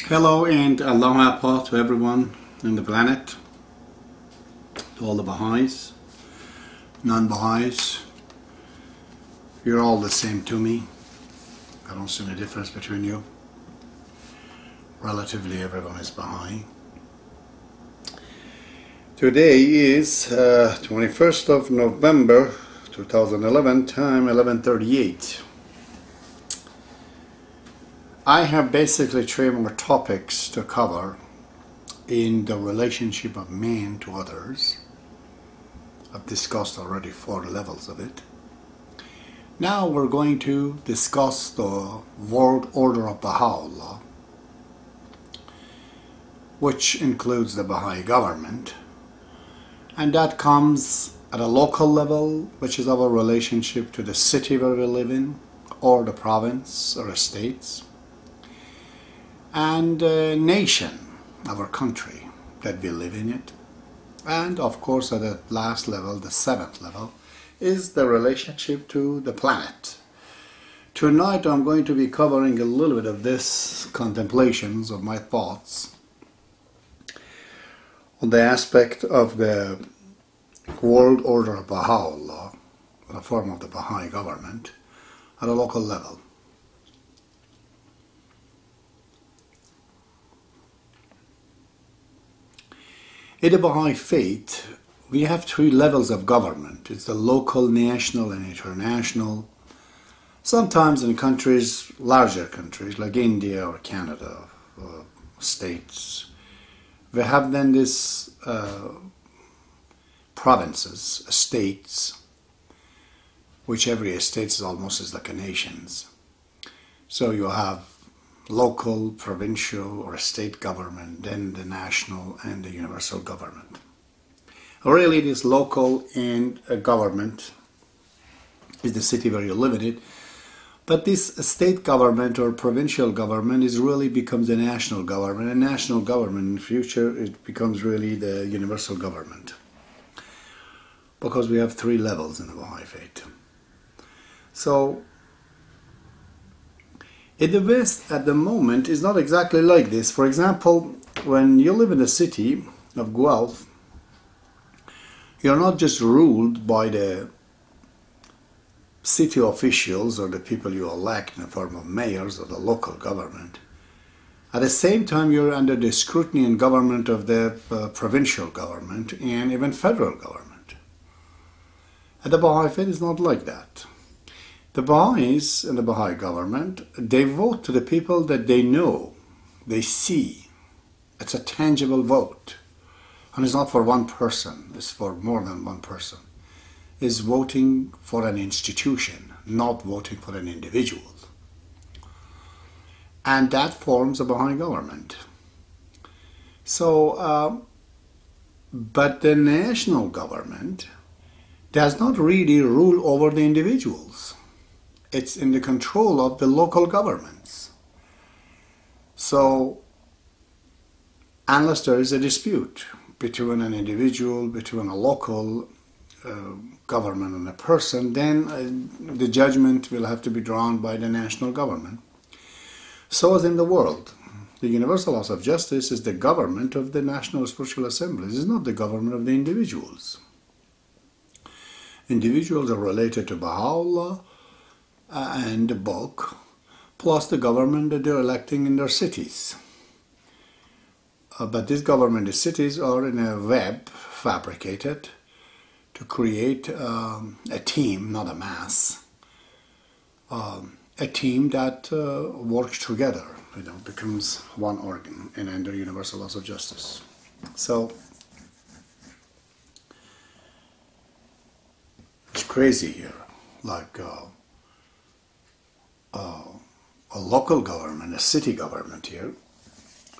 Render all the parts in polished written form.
Hello and aloha to everyone on the planet, to all the Baha'is, non-Baha'is. You're all the same to me. I don't see any difference between you. Relatively everyone is Baha'i. Today is 21st of November 2011, time 11:38. I have basically three more topics to cover in the relationship of man to others. I've discussed already 4 levels of it. Now we're going to discuss the World Order of Baha'u'llah, which includes the Baha'i Government, and that comes at a local level, which is our relationship to the city where we live in, or the province or estates, and nation, our country that we live in it. And of course at the last level, the 7th level, is the relationship to the planet. Tonight I'm going to be covering a little bit of this contemplations of my thoughts on the aspect of the World Order of Baha'u'llah, a form of the Baha'i Government, at a local level. In the Baha'i faith, we have 3 levels of government. It's the local, national, and international. Sometimes in countries, larger countries like India or Canada, or states, we have then this provinces, states, which every estate is almost is like a nations. So you have local, provincial, or state government, then the national and the universal government. Really, this local and government is the city where you live in it, but this state government or provincial government is really becomes the national government, and national government in the future it becomes really the universal government, because we have 3 levels in the Baha'i faith. So in the West at the moment is not exactly like this. For example, when you live in the city of Guelph, you're not just ruled by the city officials or the people you elect in the form of mayors or the local government. At the same time, you're under the scrutiny and government of the provincial government and even federal government. At the Baha'i faith, it's not like that. The Baha'is and the Baha'i government, they vote to the people that they know, they see. It's a tangible vote. And it's not for one person, it's for more than one person. It's voting for an institution, not voting for an individual. And that forms a Baha'i government. So, but the national government does not really rule over the individuals. It's in the control of the local governments. So, unless there is a dispute between an individual, between a local government and a person, then the judgment will have to be drawn by the national government. So as in the world, the universal laws of justice is the government of the national spiritual assemblies. It's not the government of the individuals. Individuals are related to Baha'u'llah and the book, plus the government that they're electing in their cities. But this government, the cities are in a web fabricated to create a team, not a mass, a team that works together, becomes one organ and under universal laws of justice. So it's crazy here, like a local government, a city government here,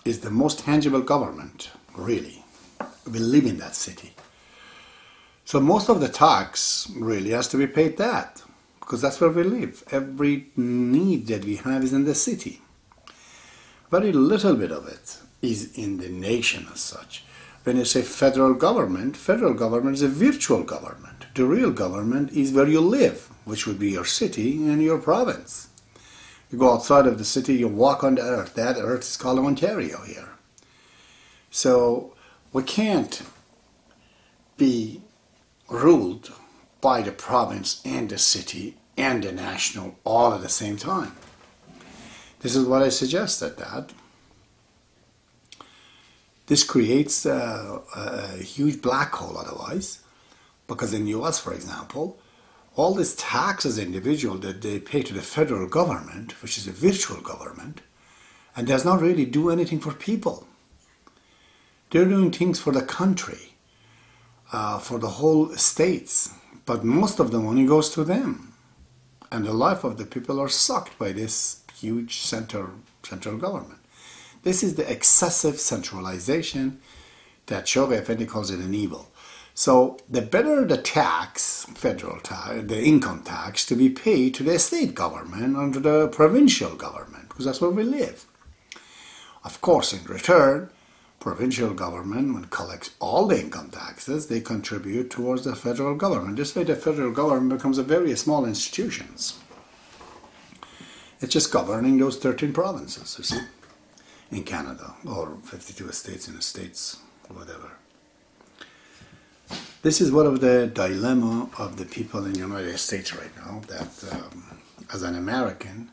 is the most tangible government, really. We live in that city. So most of the tax really has to be paid that, because that's where we live. Every need that we have is in the city. Very little bit of it is in the nation as such. When you say federal government is a virtual government. The real government is where you live, which would be your city and your province. You go outside of the city, you walk on the earth. That earth is called Ontario here. So we can't be ruled by the province and the city and the national all at the same time. This is what I suggested, that this creates a huge black hole otherwise, because in the US, for example, all these taxes individual that they pay to the federal government, which is a virtual government, and does not really do anything for people. They're doing things for the country, for the whole states, but most of the money goes to them. And the life of the people are sucked by this huge central government. This is the excessive centralization that Shoghi Effendi calls it an evil. So the better the tax, federal tax, the income tax, to be paid to the state government and to the provincial government, because that's where we live. Of course, in return, provincial government, when it collects all the income taxes, they contribute towards the federal government. This way the federal government becomes a very small institutions. It's just governing those 13 provinces, you see, in Canada, or 52 states in the States, whatever. This is one of the dilemma of the people in the United States right now, that as an American,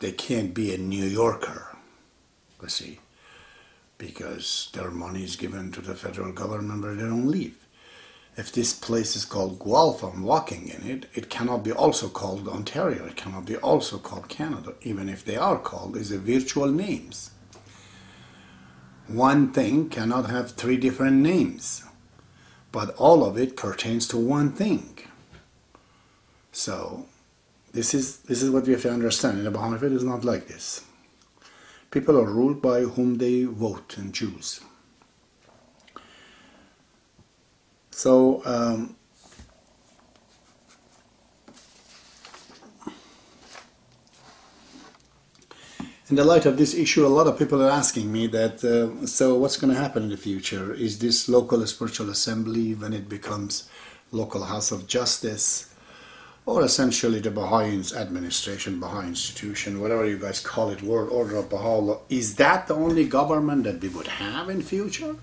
they can't be a New Yorker, you see, because their money is given to the federal government where they don't live. If this place is called Guelph, I'm walking in it, it cannot be also called Ontario, it cannot be also called Canada, even if they are called, these are virtual names. One thing cannot have 3 different names, but all of it pertains to one thing. So this is what we have to understand. In the Baha'i faith, it's not like this. People are ruled by whom they vote and choose. So in the light of this issue, a lot of people are asking me that, so what's going to happen in the future? Is this local spiritual assembly, when it becomes local house of justice, or essentially the Baha'i administration, Baha'i institution, whatever you guys call it, World Order of Baha'u'llah, is that the only government that we would have in future?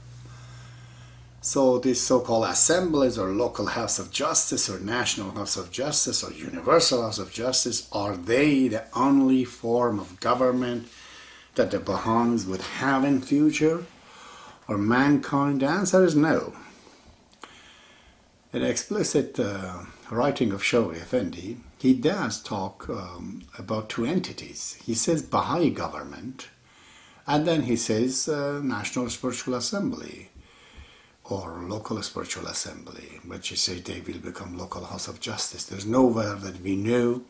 So these so-called assemblies or local house of justice or national house of justice or universal house of justice, are they the only form of government that the Baha'is would have in future, or mankind? The answer is no. In explicit writing of Shoghi Effendi, he does talk about 2 entities. He says Baha'i Government, and then he says National Spiritual Assembly, or local spiritual assembly, but you say they will become local house of justice. There's nowhere that we know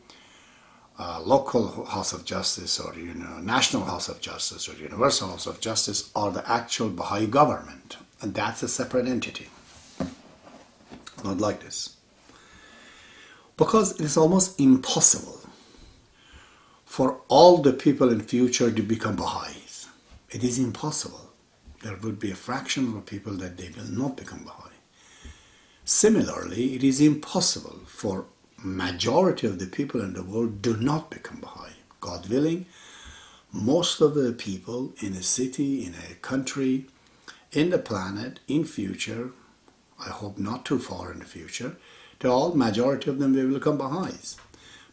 local house of justice, or national house of justice, or universal house of justice, or the actual Baha'i government, and that's a separate entity. Not like this, because it is almost impossible for all the people in future to become Baha'is. It is impossible. There would be a fraction of people that they will not become Baha'i. Similarly, it is impossible for majority of the people in the world do not become Baha'i. God willing, most of the people in a city, in a country, in the planet, in future, I hope not too far in the future, majority of them will become Baha'is.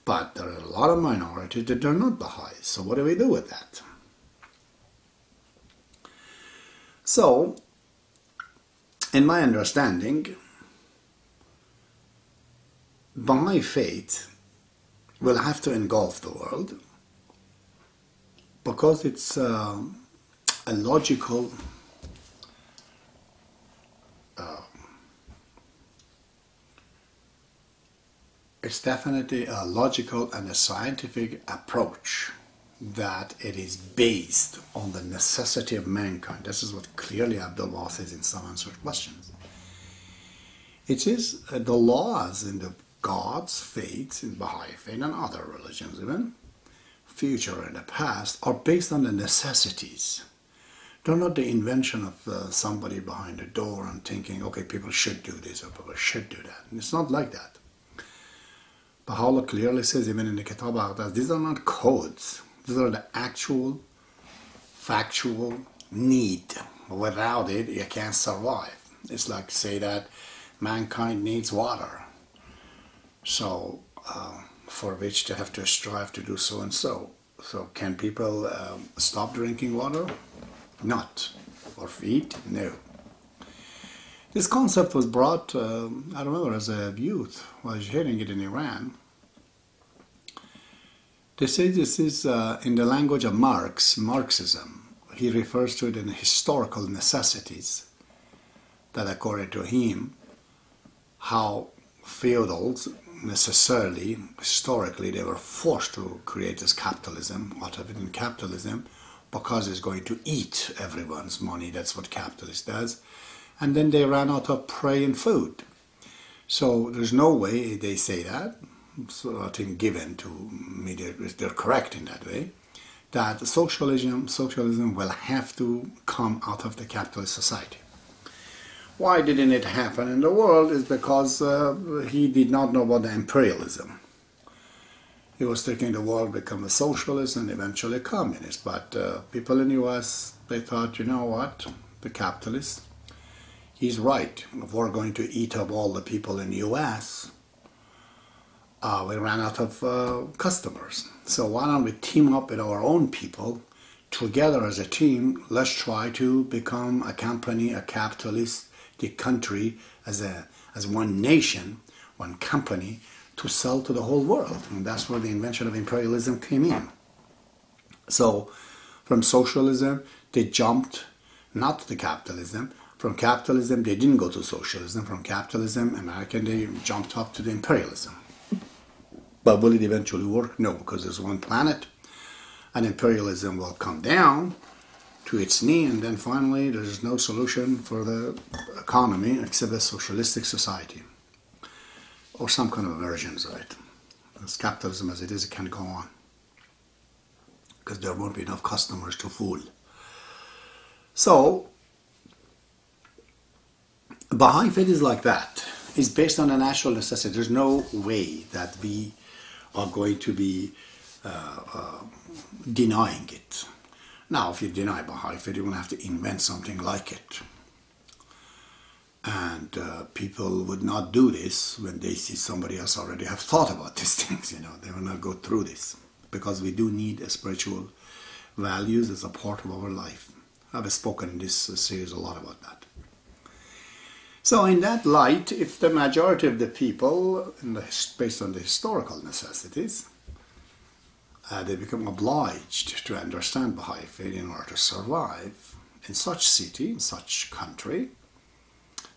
But there are a lot of minorities that are not Baha'is. So what do we do with that? So, in my understanding, Baha'i faith will have to engulf the world, because it's a logical it's definitely a logical and a scientific approach, that it is based on the necessity of mankind. This is what clearly Abdul Wahab says in some answered questions. It is the laws in the God's faith, in Baha'i faith and other religions even, future and the past, are based on the necessities. They're not the invention of somebody behind the door and thinking, okay, people should do this or people should do that. And it's not like that. Baha'u'llah clearly says, even in the Kitab Aqdas, these are not codes. These are the actual, factual need. Without it, you can't survive. It's like say that mankind needs water. So, for which they have to strive to do so and so. So, can people stop drinking water? Not. Or eat? No. This concept was brought, I remember as a youth, I was hearing it in Iran. They say this is in the language of Marxism. He refers to it in historical necessities, that according to him, how feudals necessarily, historically, they were forced to create this capitalism, out of it in capitalism, because it's going to eat everyone's money. That's what capitalism does. And then they ran out of prey and food. So there's no way they say that. So I think given to me, they're correct in that way, that socialism will have to come out of the capitalist society. Why didn't it happen in the world is because he did not know about the imperialism. He was thinking the world become a socialist and eventually communist. But people in the US, they thought, you know what, the capitalist, he's right. If we're going to eat up all the people in the US, we ran out of customers. So why don't we team up with our own people, together as a team, let's try to become a company, a capitalist, the country as one nation, one company, to sell to the whole world. And that's where the invention of imperialism came in. So from socialism, they jumped not to capitalism. From capitalism, they didn't go to socialism. From capitalism, they jumped up to the imperialism. But will it eventually work? No, because there's one planet, and imperialism will come down to its knee, and then finally there's no solution for the economy except a socialistic society or some kind of versions of it. As capitalism as it is, it can't go on because there won't be enough customers to fool. So Baha'i faith is like that. It's based on a natural necessity. There's no way that we are going to be denying it. Now, if you deny Baha'i faith, you're going to have to invent something like it. And people would not do this when they see somebody else already have thought about these things, you know. They will not go through this. Because we do need spiritual values as a part of our life. I've spoken in this series a lot about that. So in that light, if the majority of the people, based on the historical necessities, they become obliged to understand Baha'i faith in order to survive in such city, in such country,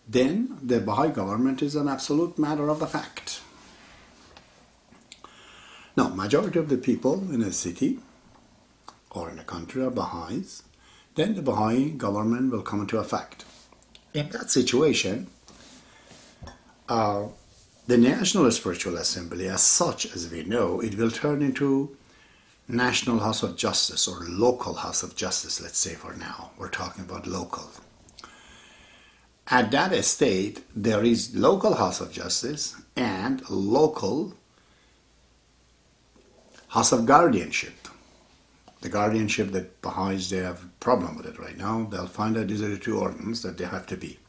then the Baha'i government is an absolute matter of the fact. Now, majority of the people in a city or in a country are Baha'is, then the Baha'i government will come into effect. In that situation, the National Spiritual Assembly, as such as we know, it will turn into National House of Justice or Local House of Justice, let's say for now. We're talking about local. At that estate, there is local House of Justice and local House of Guardianship. The guardianship that Baha'is, they have a problem with it right now. They'll find that these are the two organs that they have to be.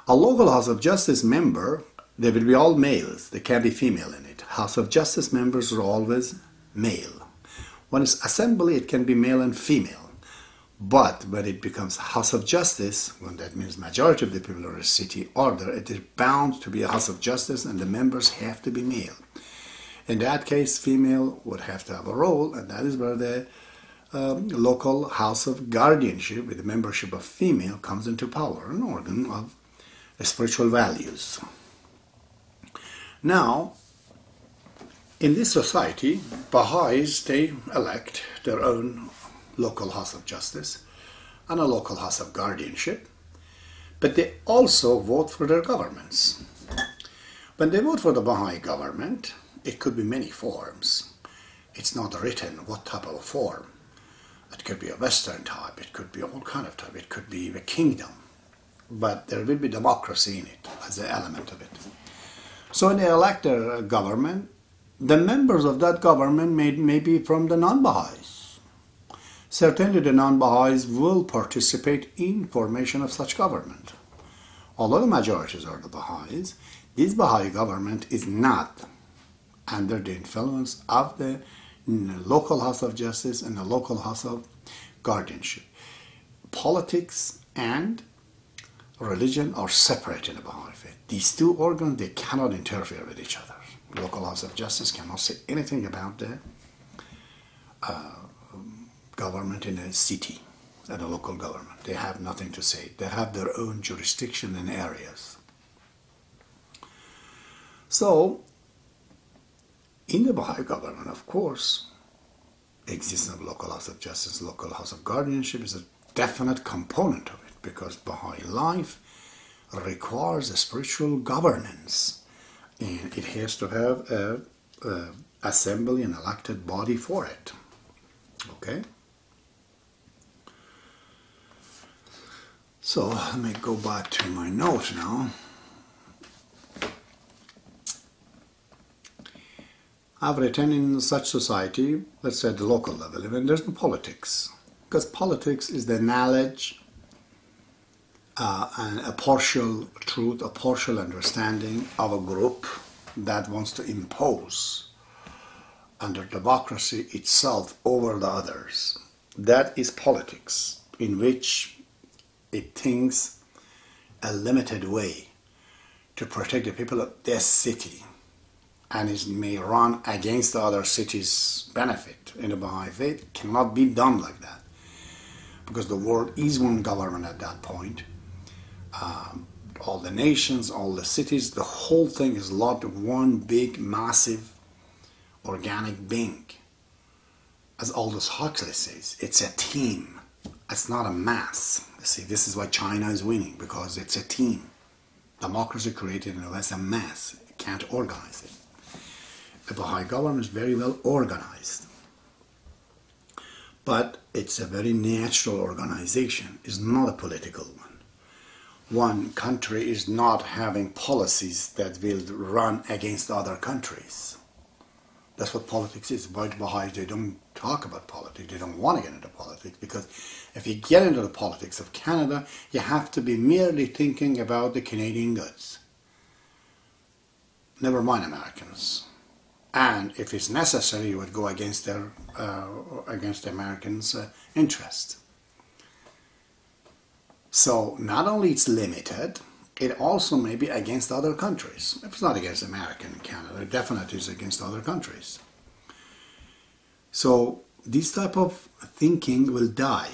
A local House of Justice member, they will be all males. There can't be female in it. House of Justice members are always male. When it's assembly, it can be male and female. But when it becomes House of Justice, when that means majority of the people are a city order, it is bound to be a House of Justice and the members have to be male. In that case, female would have to have a role, and that is where the local House of Guardianship, with the membership of female, comes into power, an organ of spiritual values. Now, in this society, Baha'is, they elect their own local House of Justice and a local House of Guardianship, but they also vote for their governments. When they vote for the Baha'i government, it could be many forms. It's not written what type of a form. It could be a Western type, it could be all kind of type, it could be the kingdom. But there will be democracy in it as an element of it. So when they elect their government, the members of that government may be from the non-Baha'is. Certainly the non-Baha'is will participate in formation of such government. Although the majorities are the Baha'is, this Baha'i government is not under the influence of the local House of Justice and the local House of Guardianship. Politics and religion are separate in the Baha'i faith. These two organs, they cannot interfere with each other. The local House of Justice cannot say anything about the government in a city and a local government. They have nothing to say. They have their own jurisdiction and areas. So, in the Baha'i government, of course, the existence of local House of Justice, local House of Guardianship is a definite component of it, because Baha'i life requires a spiritual governance, and it has to have a assembly and elected body for it. Okay? So let me go back to my note now. I've written, in such society, let's say at the local level, even there's no politics, because politics is the knowledge and a partial truth, a partial understanding of a group that wants to impose under democracy itself over the others. That is politics, in which it thinks a limited way to protect the people of this city, and it may run against the other city's benefit. In the Baha'i faith, it cannot be done like that, because the world is one government at that point. All the nations, all the cities, the whole thing is lot of one big, massive, organic being. As Aldous Huxley says, it's a team. It's not a mass. You see, this is why China is winning, because it's a team. Democracy created in the West a mass. You can't organize it. The Baha'i government is very well organized, but it's a very natural organization. It's not a political one. One country is not having policies that will run against other countries. That's what politics is. Why the Baha'is, they don't talk about politics. They don't want to get into politics, because if you get into the politics of Canada, you have to be merely thinking about the Canadian goods. Never mind Americans. And if it's necessary, you would go against their against the Americans' interest. So not only it's limited, it also may be against other countries. If it's not against America and Canada, it definitely is against other countries. So this type of thinking will die.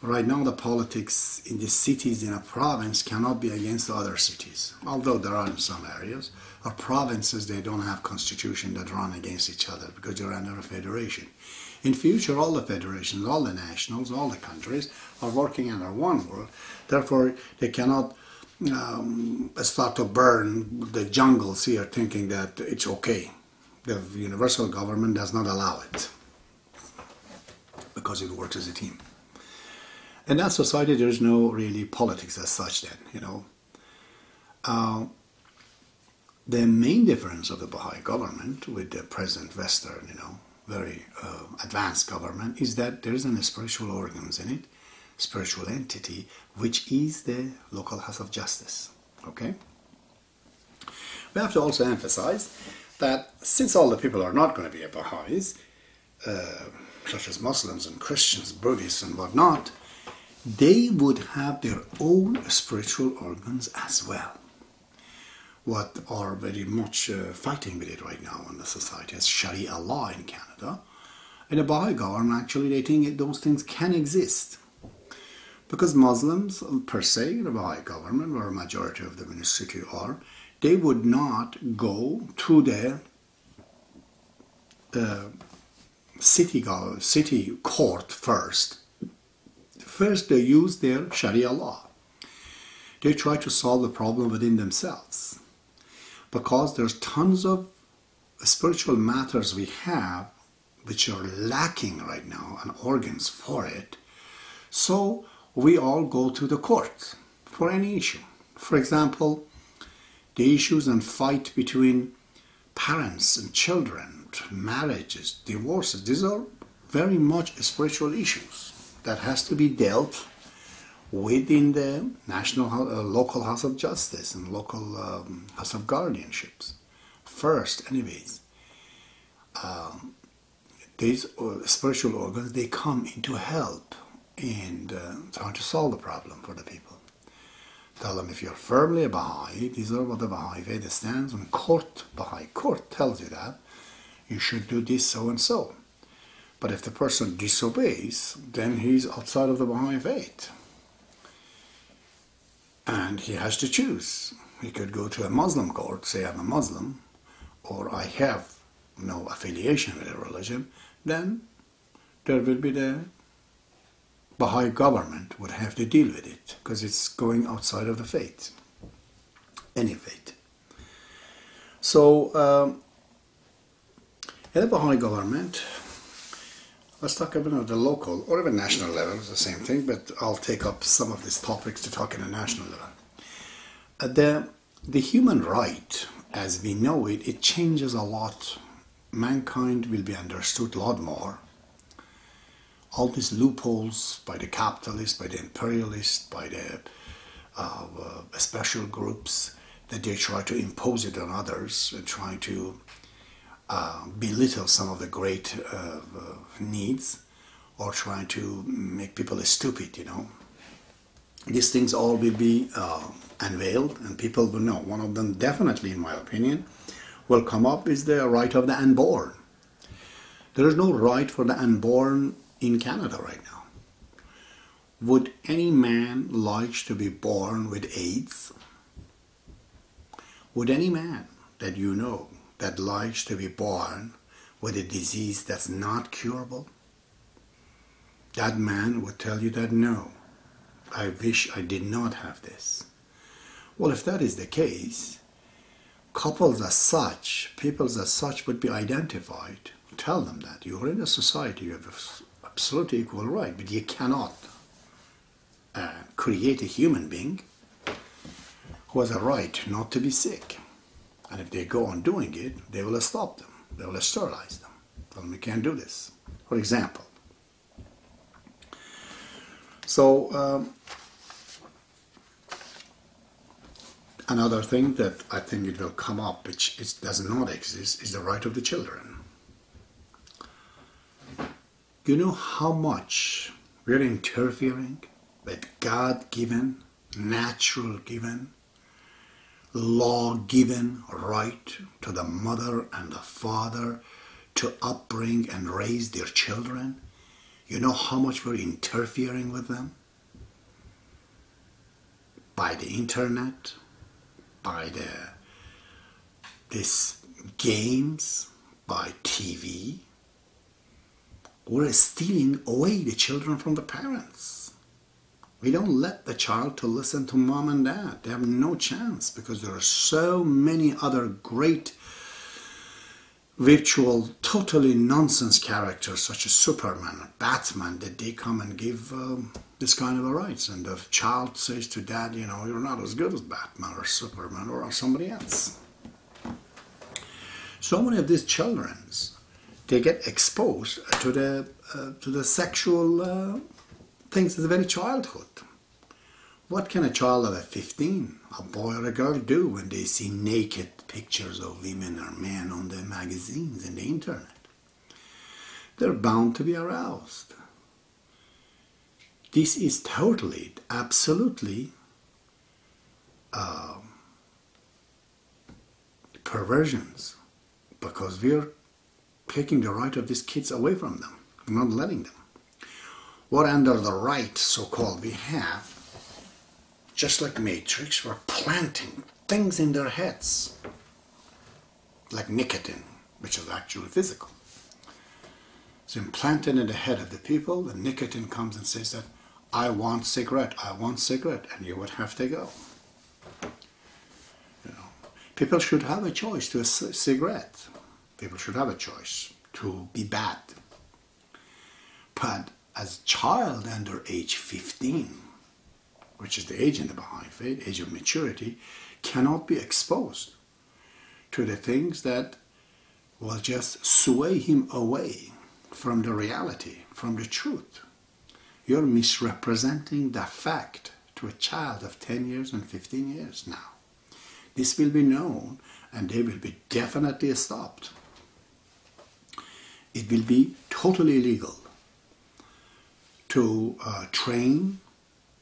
Right now the politics in the cities in a province cannot be against the other cities, although there are in some areas. Or provinces, they don't have constitution that run against each other because they're under a federation. In future, all the federations, all the nationals, all the countries are working under one world. Therefore, they cannot start to burn the jungles here thinking that it's okay. The universal government does not allow it, because it works as a team. In that society, there is no really politics as such then, you know. The main difference of the Baha'i government with the present Western, you know, very advanced government, is that there is a spiritual organs in it, spiritual entity, which is the local House of Justice. Okay? We have to also emphasize that since all the people are not going to be Baha'is, such as Muslims and Christians, Buddhists and whatnot, they would have their own spiritual organs as well. What are very much fighting with it right now in the society as Sharia law in Canada. In the Baha'i government, actually, they think those things can exist. Because Muslims, per se, the Baha'i government, where a majority of them in the city are, they would not go to the city court first. First, they use their Sharia law. They try to solve the problem within themselves. Because there's tons of spiritual matters we have which are lacking right now and organs for it. So we all go to the court for any issue. For example, the issues and fight between parents and children, marriages, divorces. These are very much spiritual issues that has to be dealt within the local House of Justice and local House of Guardianships. First, anyways, these spiritual organs, they come in to help in trying to solve the problem for the people. Tell them, if you're firmly a Baha'i, these are what the Baha'i Veda stands on. Baha'i court tells you that you should do this so and so. But if the person disobeys, then he's outside of the Baha'i faith. And he has to choose. He could go to a Muslim court, say I'm a Muslim, or I have no affiliation with a religion, then there will be the Baha'i government would have to deal with it, because it's going outside of the faith, any faith. So, in the Baha'i government, let's talk about the local or even national level. It's the same thing, but I'll take up some of these topics to talk in a national level. The human right, as we know it, it changes a lot. Mankind will be understood a lot more. All these loopholes by the capitalists, by the imperialists, by the special groups, that they try to impose it on others and try to belittle some of the great needs, or trying to make people stupid, you know. These things all will be unveiled and people will know. One of them definitely, in my opinion, will come up is the right of the unborn. There is no right for the unborn in Canada right now. Would any man like to be born with AIDS? Would any man that you know that likes to be born with a disease that's not curable? That man would tell you that no, I wish I did not have this. Well, if that is the case, couples as such, peoples as such would be identified. Tell them that you're in a society, you have absolutely equal right, but you cannot create a human being who has a right not to be sick. And if they go on doing it, they will stop them. They will sterilize them. Tell them you can't do this, for example. So, another thing that I think it will come up, which does not exist, is the right of the children. You know how much we're interfering with God-given, natural-given, law-given right to the mother and the father to upbring and raise their children? You know how much we're interfering with them? By the internet, by these games, by TV. We're stealing away the children from the parents. We don't let the child to listen to mom and dad. They have no chance because there are so many other great virtual, totally nonsense characters such as Superman or Batman that they come and give this kind of a rights. And the child says to dad, you know, you're not as good as Batman or Superman or somebody else. So many of these children, they get exposed to the sexual things in the very childhood. What can a child of 15, a boy or a girl, do when they see naked pictures of women or men on the magazines and the internet? They're bound to be aroused. This is totally, absolutely perversions, because we're taking the right of these kids away from them, not letting them. What under the right, so-called, we have, just like Matrix, we're planting things in their heads, like nicotine, which is actually physical. It's implanted in the head of the people. The nicotine comes and says that, I want cigarette, and you would have to go. You know, people should have a choice to a cigarette. People should have a choice to be bad. But as a child under age 15, which is the age in the Baha'i faith, age of maturity, cannot be exposed to the things that will just sway him away from the reality, from the truth. You're misrepresenting the fact to a child of 10 years and 15 years now. This will be known and they will be definitely stopped. It will be totally illegal to train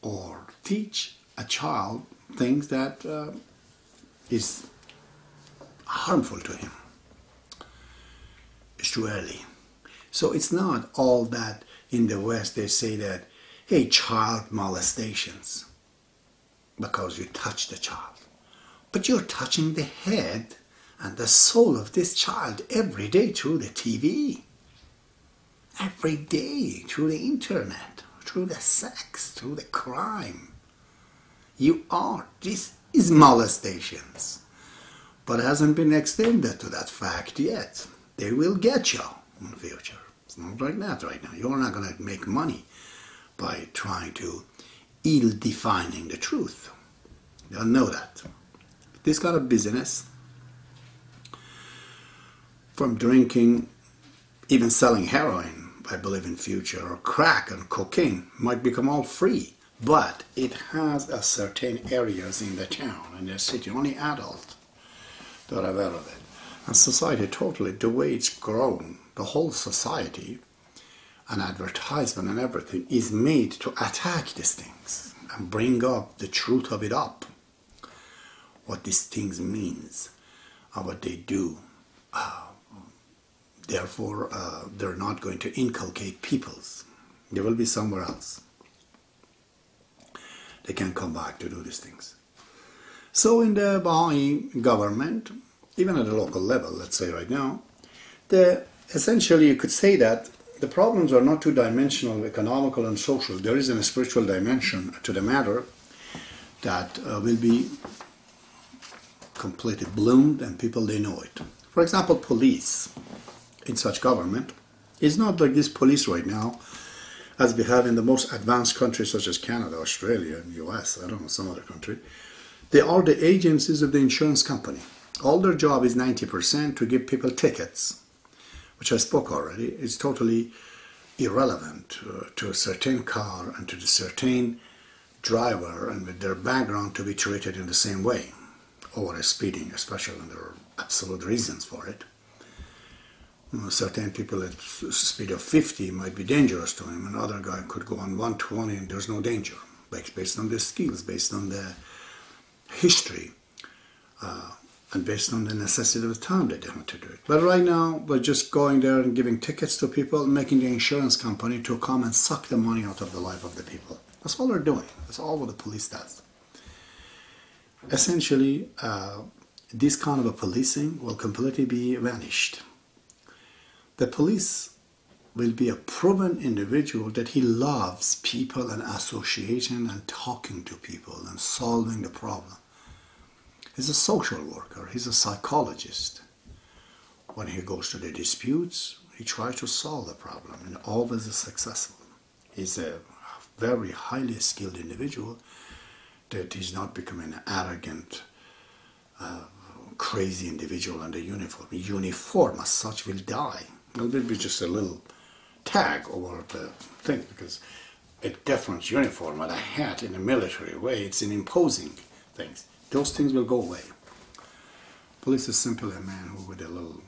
or teach a child things that is harmful to him. It's too early. So it's not all that in the West they say that, hey, child molestations, because you touch the child. But you're touching the head and the soul of this child every day through the TV, every day through the internet, through the sex, through the crime. This is molestations. But it hasn't been extended to that fact yet. They will get you in the future. It's not like that right now. You're not going to make money by trying to ill-defining the truth. You'll know that. This kind of business, from drinking, even selling heroin, I believe in future, or crack and cocaine, might become all free. But it has a certain areas in the town, in the city, only adults that are aware of it. And society totally, the way it's grown, the whole society, and advertisement and everything is made to attack these things and bring up the truth of it up. What these things means and what they do. Therefore, they're not going to inculcate peoples. They will be somewhere else. They can come back to do these things. So in the Baha'i government, even at the local level, let's say right now, essentially you could say that the problems are not two-dimensional, economical and social. There is a spiritual dimension to the matter that will be completely bloomed and people, they know it. For example, police in such government is not like this police right now as we have in the most advanced countries such as Canada, Australia, and US, I don't know, some other country. They are the agencies of the insurance company. All their job is 90% to give people tickets, which I spoke already. It's totally irrelevant to a certain car and to the certain driver and with their background to be treated in the same way. Over speeding, especially when there are absolute reasons for it. Certain people at a speed of 50 might be dangerous to him. Another guy could go on 120 and there's no danger, based on their skills, based on the history, and based on the necessity of the time that they have to do it. But right now, we're just going there and giving tickets to people, making the insurance company to come and suck the money out of the life of the people. That's all they're doing. That's all what the police does. Essentially, this kind of a policing will completely be vanished. The police will be a proven individual that he loves people and association and talking to people and solving the problem. He's a social worker, he's a psychologist. When he goes to the disputes, he tries to solve the problem and always is successful. He's a very highly skilled individual that is not becoming an arrogant, crazy individual under uniform. Uniform as such will die. It will be just a little tag over the thing, because a different uniform and a hat in a military way, it's an imposing things. Those things will go away. Police is simply a man who with a little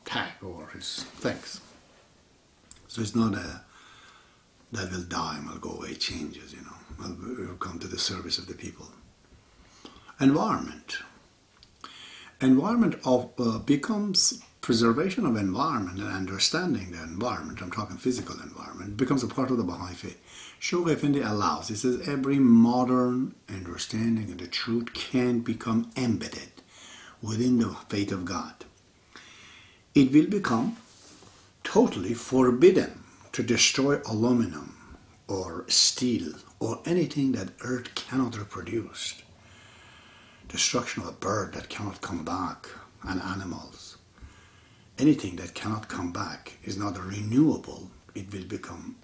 tag over his things. So it's not a that will die and will go away changes, you know. Will come to the service of the people. Environment. Environment becomes preservation of environment and understanding the environment. I'm talking physical environment. Becomes a part of the Baha'i faith. Shaykh Effendi allows. He says every modern understanding of the truth can become embedded within the faith of God. It will become totally forbidden to destroy aluminum or steel or anything that earth cannot reproduce. Destruction of a bird that cannot come back and animals. Anything that cannot come back is not renewable. It will become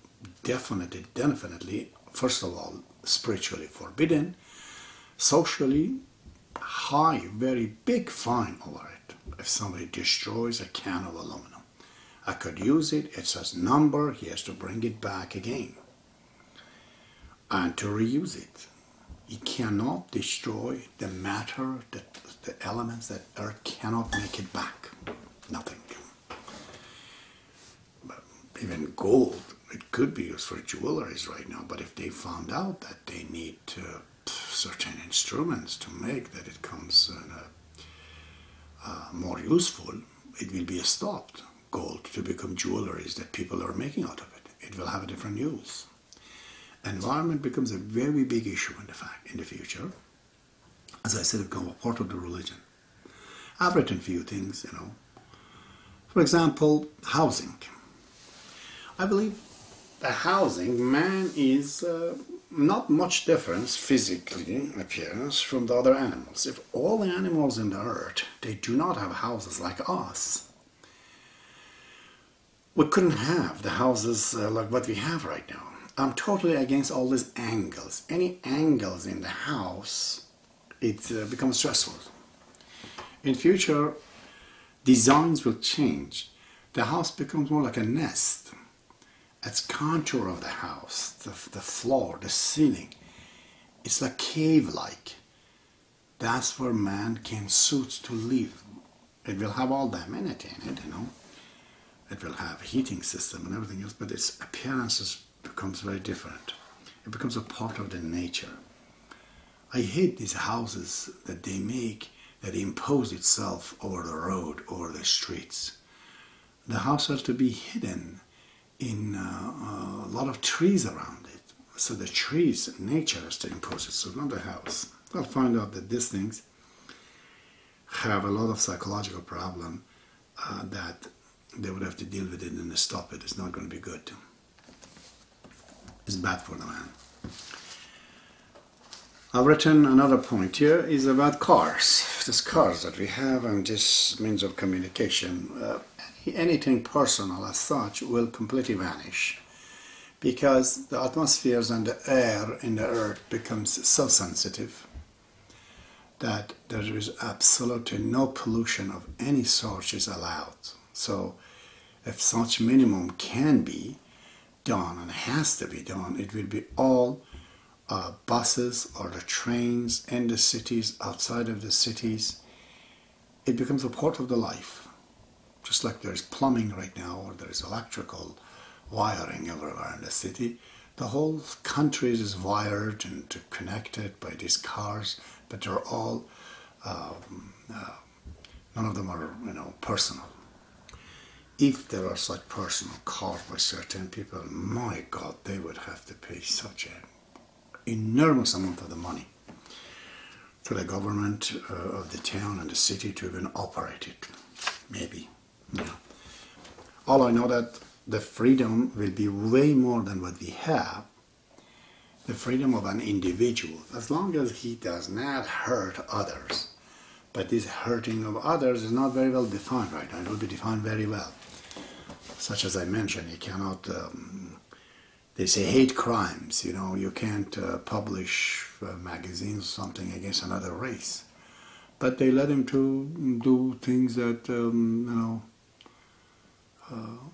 definitely, first of all, spiritually forbidden, socially, high, very big fine over it. if somebody destroys a can of aluminum. I could use it, it says number, he has to bring it back again. And to reuse it. He cannot destroy the matter, the elements that earth cannot make it back. Nothing. But even gold, it could be used for jewelries right now, but if they found out that they need certain instruments to make that it comes more useful, it will be stopped. Gold to become jewelries that people are making out of it. It will have a different use. Environment becomes a very big issue in the future. As I said, it becomes a part of the religion. I've written a few things, you know. For example, housing. I believe the housing, man is not much difference physically appearance from the other animals. If all the animals in the earth, they do not have houses like us, we couldn't have the houses like what we have right now. I'm totally against all these angles. Any angles in the house, it becomes stressful. In future, designs will change. The house becomes more like a nest. It's contour of the house, the floor, the ceiling. It's like cave-like. That's where man can suit to live. It will have all the amenity in it, you know. It will have a heating system and everything else, but its appearance becomes very different. It becomes a part of the nature. I hate these houses that they make that impose itself over the road, over the streets. The house has to be hidden in a lot of trees around it. So the trees, nature has to impose itself, not the house. I'll find out that these things have a lot of psychological problem that they would have to deal with it and stop it. It's not going to be good. It's bad for the man. I've written another point here is about cars. These cars that we have and this means of communication. Anything personal as such will completely vanish because the atmospheres and the air in the earth becomes so sensitive that there is absolutely no pollution of any sort is allowed. So if such minimum can be done and has to be done, it will be all buses or the trains in the cities, outside of the cities. It becomes a part of the life. Just like there's plumbing right now or there's electrical wiring everywhere in the city. The whole country is wired and connected by these cars, but they're all, none of them are, personal. If there are such personal cars by certain people, my God, they would have to pay such an enormous amount of the money to the government of the town and the city to even operate it. Maybe. All I know that the freedom will be way more than what we have. The freedom of an individual, as long as he does not hurt others. But this hurting of others is not very well defined right now. It will be defined very well. Such as I mentioned, you cannot, they say hate crimes, you can't publish magazines or something against another race. But they let him to do things that,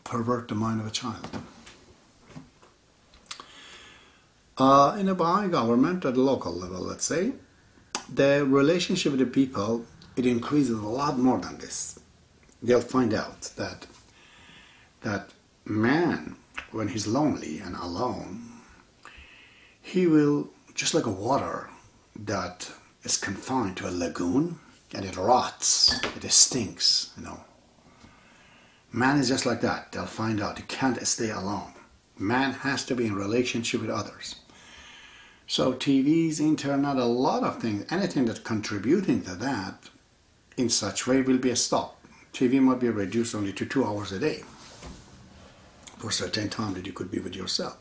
pervert the mind of a child. In a Baha'i government at the local level, let's say, the relationship with the people, it increases a lot more than this. They'll find out that man, when he's lonely and alone, he will, just like a water that is confined to a lagoon and it rots, it stinks, Man is just like that. They'll find out he can't stay alone. Man has to be in relationship with others. So TVs, internet, a lot of things, anything that's contributing to that in such way will be a stop. TV might be reduced only to 2 hours a day for a certain time that you could be with yourself.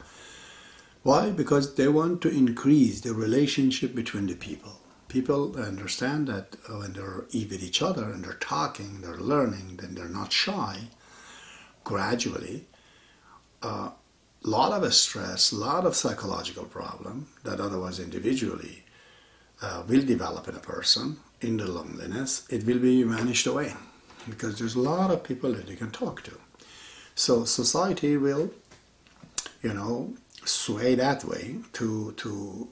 Why? Because they want to increase the relationship between the people. People understand that when they're with each other and they're talking, they're learning, then they're not shy. Gradually, a lot of stress, a lot of psychological problem that otherwise individually will develop in a person, in the loneliness, it will be vanished away. because there's a lot of people that you can talk to. So society will, sway that way to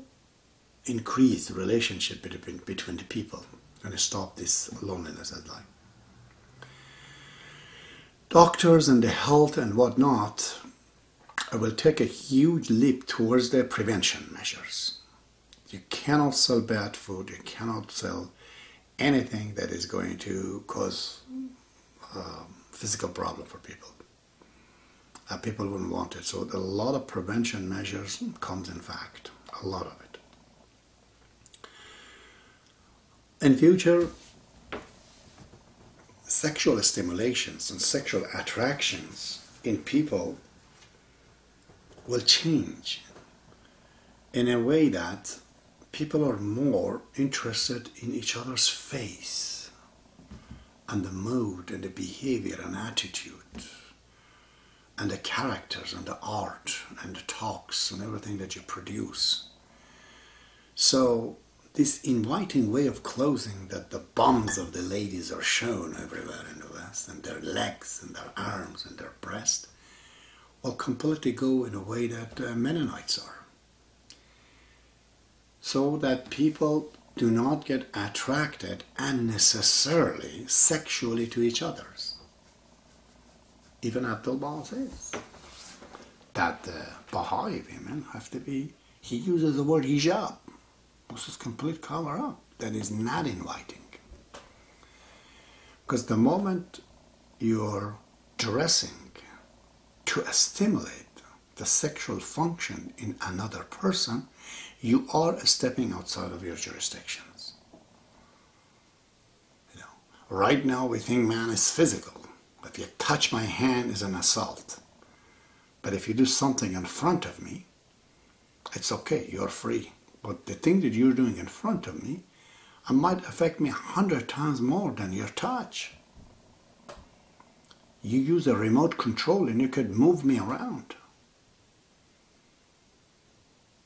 increase the relationship between the people and stop this loneliness at life. Doctors and the health and whatnot will take a huge leap towards their prevention measures. You cannot sell bad food, you cannot sell anything that is going to cause physical problem for people. People wouldn't want it. So a lot of prevention measures comes in fact, a lot of it. In future, sexual stimulations and sexual attractions in people will change in a way that people are more interested in each other's face and the mood and the behavior and attitude and the characters and the art and the talks and everything that you produce. So this inviting way of clothing that the bums of the ladies are shown everywhere in the West, and their legs and their arms and their breast, will completely go in a way that Mennonites are. So that people do not get attracted unnecessarily sexually to each other. Even Abdul-Baha says that the Baha'i women have to be, he uses the word hijab, which is complete cover up, that is not inviting. Because the moment you're dressing to stimulate the sexual function in another person, you are stepping outside of your jurisdictions. Right now we think man is physical. If you touch my hand, is an assault. But if you do something in front of me, it's okay, you're free. But the thing that you're doing in front of me, it might affect me 100 times more than your touch. You use a remote control and you could move me around.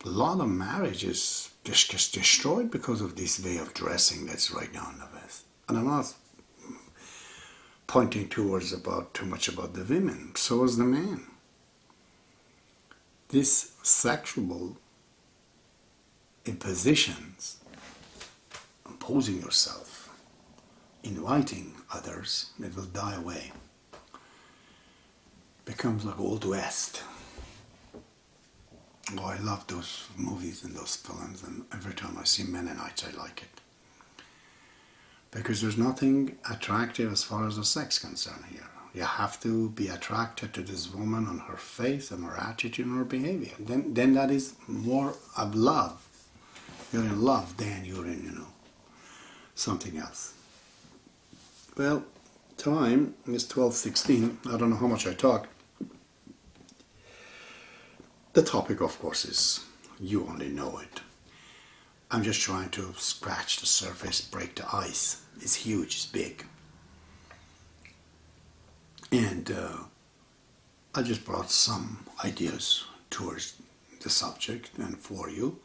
A lot of marriages just gets destroyed because of this way of dressing that's right now in the West. And I'm not pointing towards too much about the women, so is the man. This sexual impositions, imposing yourself, inviting others, it will die away. Becomes like Old West. Oh, I love those movies and those films, and every time I see Mennonites, I like it. Because there's nothing attractive as far as the sex concern here. You have to be attracted to this woman on her face and her attitude and her behavior. Then that is more of love. You're in love than you're in, something else. Well, time is 12:16. I don't know how much I talk. The topic, of course, is you only know it. I'm just trying to scratch the surface, break the ice. It's huge, it's big. And I just brought some ideas towards the subject and for you.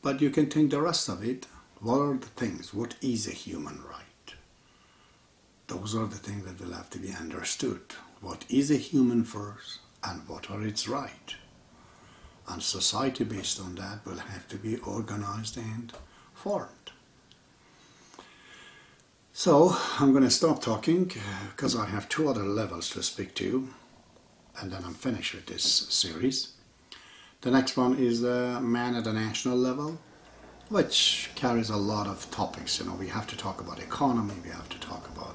But you can think the rest of it. What are the things? What is a human right? Those are the things that will have to be understood. What is a human first and what are its rights? And society based on that will have to be organized and formed. So I'm going to stop talking because I have 2 other levels to speak to, and then I'm finished with this series. The next one is man at the national level, which carries a lot of topics. We have to talk about economy, we have to talk about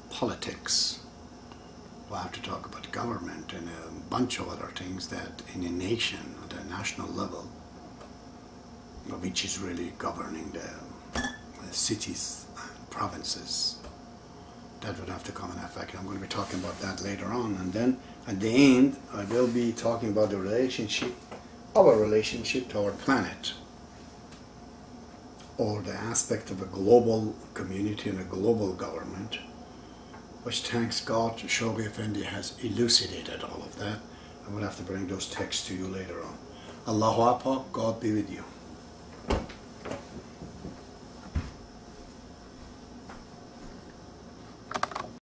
politics, we have to talk about government and a bunch of other things that in a nation at a national level, which is really governing the cities and provinces, that would have to come in effect. I'm going to be talking about that later on, and then at the end I will be talking about the relationship, our relationship to our planet, or the aspect of a global community and a global government, which thanks God Shoghi Effendi has elucidated all of that. I will have to bring those texts to you later on. Allahu Akbar, God be with you.